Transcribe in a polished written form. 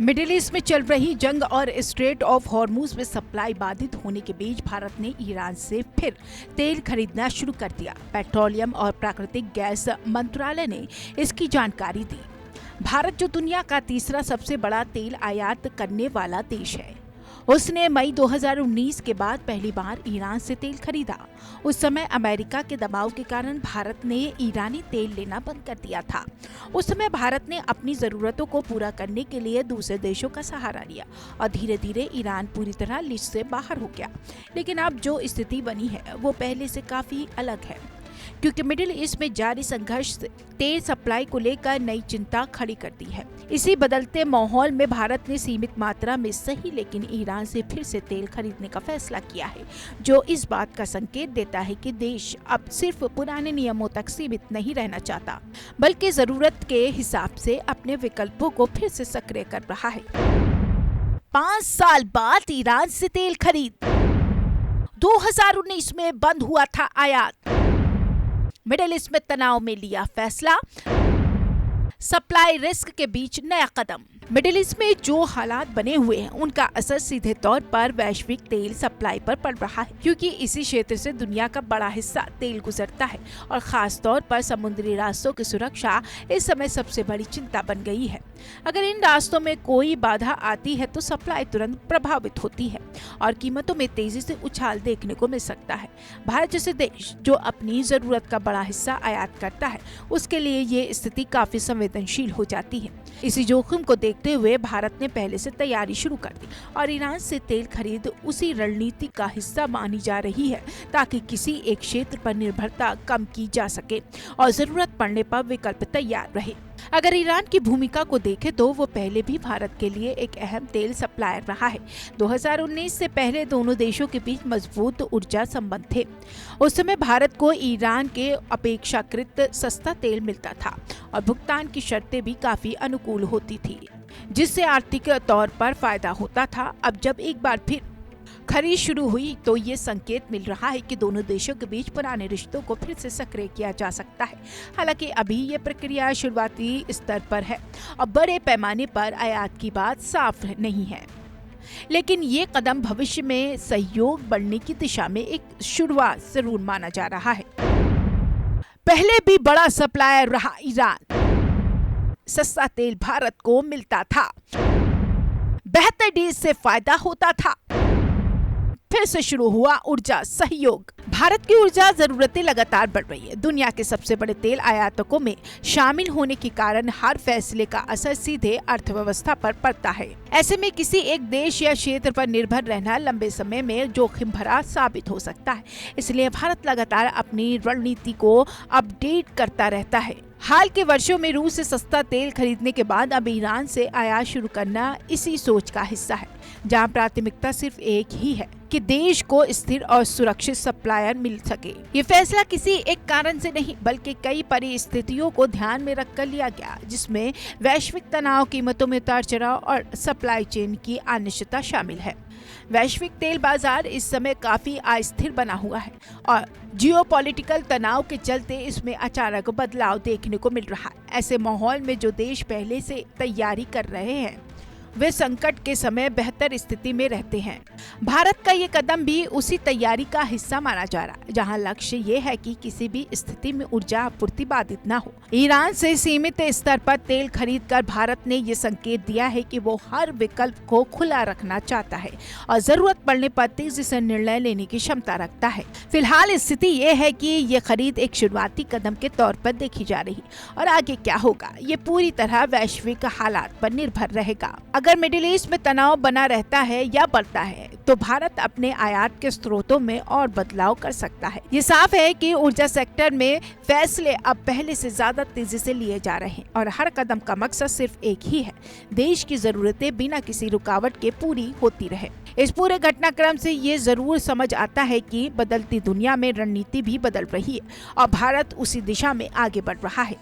Middle east में चल रही जंग और स्ट्रेट ऑफ हॉर्मुज में सप्लाई बाधित होने के बीच भारत ने ईरान से फिर तेल खरीदना शुरू कर दिया। पेट्रोलियम और प्राकृतिक गैस मंत्रालय ने इसकी जानकारी दी। भारत, जो दुनिया का तीसरा सबसे बड़ा तेल आयात करने वाला देश है, उसने मई 2019 के बाद पहली बार ईरान से तेल खरीदा। उस समय अमेरिका के दबाव के कारण भारत ने ईरानी तेल लेना बंद कर दिया था। उस समय भारत ने अपनी जरूरतों को पूरा करने के लिए दूसरे देशों का सहारा लिया और धीरे धीरे ईरान पूरी तरह लिस्ट से बाहर हो गया। लेकिन अब जो स्थिति बनी है वो पहले से काफी अलग है, क्योंकि मिडिल ईस्ट में जारी संघर्ष तेल सप्लाई को लेकर नई चिंता खड़ी कर दी है। इसी बदलते माहौल में भारत ने सीमित मात्रा में सही लेकिन ईरान से फिर से तेल खरीदने का फैसला किया है, जो इस बात का संकेत देता है कि देश अब सिर्फ पुराने नियमों तक सीमित नहीं रहना चाहता, बल्कि जरूरत के हिसाब से अपने विकल्पों को फिर से सक्रिय कर रहा है। 5 साल बाद ईरान से तेल खरीद। 2019 में बंद हुआ था आयात। मिडिल ईस्ट में तनाव में लिया फैसला। सप्लाई रिस्क के बीच नया कदम। मिडिल ईस्ट में जो हालात बने हुए हैं उनका असर सीधे तौर पर वैश्विक तेल सप्लाई पर पड़ रहा है, क्योंकि इसी क्षेत्र से दुनिया का बड़ा हिस्सा तेल गुजरता है और खास तौर पर समुद्री रास्तों की सुरक्षा इस समय सबसे बड़ी चिंता बन गई है। अगर इन रास्तों में कोई बाधा आती है तो सप्लाई तुरंत प्रभावित होती है और कीमतों में तेजी से उछाल देखने को मिल सकता है। भारत जैसे देश जो अपनी जरूरत का बड़ा हिस्सा आयात करता है, उसके लिए ये स्थिति काफी संवेदनशील हो जाती है। इसी जोखिम को देखते हुए भारत ने पहले से तैयारी शुरू कर दी और ईरान से तेल खरीद उसी रणनीति का हिस्सा मानी जा रही है, ताकि किसी एक क्षेत्र पर निर्भरता कम की जा सके और जरूरत पड़ने पर विकल्प तैयार रहे। अगर ईरान की भूमिका को देखें तो वो पहले भी भारत के लिए एक अहम तेल सप्लायर रहा है। 2019 से पहले दोनों देशों के बीच मजबूत ऊर्जा संबंध थे। उस समय भारत को ईरान के अपेक्षाकृत सस्ता तेल मिलता था और भुगतान की शर्तें भी काफी अनुकूल होती थी, जिससे आर्थिक तौर पर फायदा होता था। अब जब एक बार फिर खरीद शुरू हुई तो ये संकेत मिल रहा है कि दोनों देशों के बीच पुराने रिश्तों को फिर से सक्रिय किया जा सकता है। हालांकि अभी ये प्रक्रिया शुरुआती स्तर पर है और बड़े पैमाने पर आयात की बात साफ नहीं है, लेकिन ये कदम भविष्य में सहयोग बढ़ने की दिशा में एक शुरुआत जरूर माना जा रहा है। पहले भी बड़ा सप्लायर रहा ईरान। सस्ता तेल भारत को मिलता था, बेहतर डील से फायदा होता था। फिर से शुरू हुआ ऊर्जा सहयोग। भारत की ऊर्जा जरूरतें लगातार बढ़ रही है। दुनिया के सबसे बड़े तेल आयातकों में शामिल होने के कारण हर फैसले का असर सीधे अर्थव्यवस्था पर पड़ता है। ऐसे में किसी एक देश या क्षेत्र पर निर्भर रहना लंबे समय में जोखिम भरा साबित हो सकता है। इसलिए भारत लगातार अपनी रणनीति को अपडेट करता रहता है। हाल के वर्षों में रूस से सस्ता तेल खरीदने के बाद अब ईरान से आयात शुरू करना इसी सोच का हिस्सा है, जहां प्राथमिकता सिर्फ एक ही है कि देश को स्थिर और सुरक्षित सप्लायर मिल सके। ये फैसला किसी एक कारण से नहीं, बल्कि कई परिस्थितियों को ध्यान में रखकर लिया गया, जिसमें वैश्विक तनाव, कीमतों में उतार चढ़ाव और सप्लाई चेन की अनिश्चितता शामिल है। वैश्विक तेल बाजार इस समय काफी अस्थिर बना हुआ है और जियोपॉलिटिकल तनाव के चलते इसमें अचानक बदलाव देखने को मिल रहा है। ऐसे माहौल में जो देश पहले से तैयारी कर रहे हैं वे संकट के समय बेहतर स्थिति में रहते हैं। भारत का ये कदम भी उसी तैयारी का हिस्सा माना जा रहा है, जहां लक्ष्य ये है कि किसी भी स्थिति में ऊर्जा आपूर्ति बाधित न हो। ईरान से सीमित स्तर पर तेल खरीदकर भारत ने ये संकेत दिया है कि वो हर विकल्प को खुला रखना चाहता है और जरूरत पड़ने पर तेजी से निर्णय लेने की क्षमता रखता है। फिलहाल स्थिति ये है कि ये खरीद एक शुरुआती कदम के तौर पर देखी जा रही और आगे क्या होगा ये पूरी तरह वैश्विक हालात पर निर्भर रहेगा। अगर मिडिल ईस्ट में तनाव बना रहता है या बढ़ता है तो भारत अपने आयात के स्रोतों में और बदलाव कर सकता है। ये साफ है कि ऊर्जा सेक्टर में फैसले अब पहले से ज्यादा तेजी से लिए जा रहे हैं और हर कदम का मकसद सिर्फ एक ही है, देश की जरूरतें बिना किसी रुकावट के पूरी होती रहे। इस पूरे घटनाक्रम से ये जरूर समझ आता है कि बदलती दुनिया में रणनीति भी बदल रही है और भारत उसी दिशा में आगे बढ़ रहा है।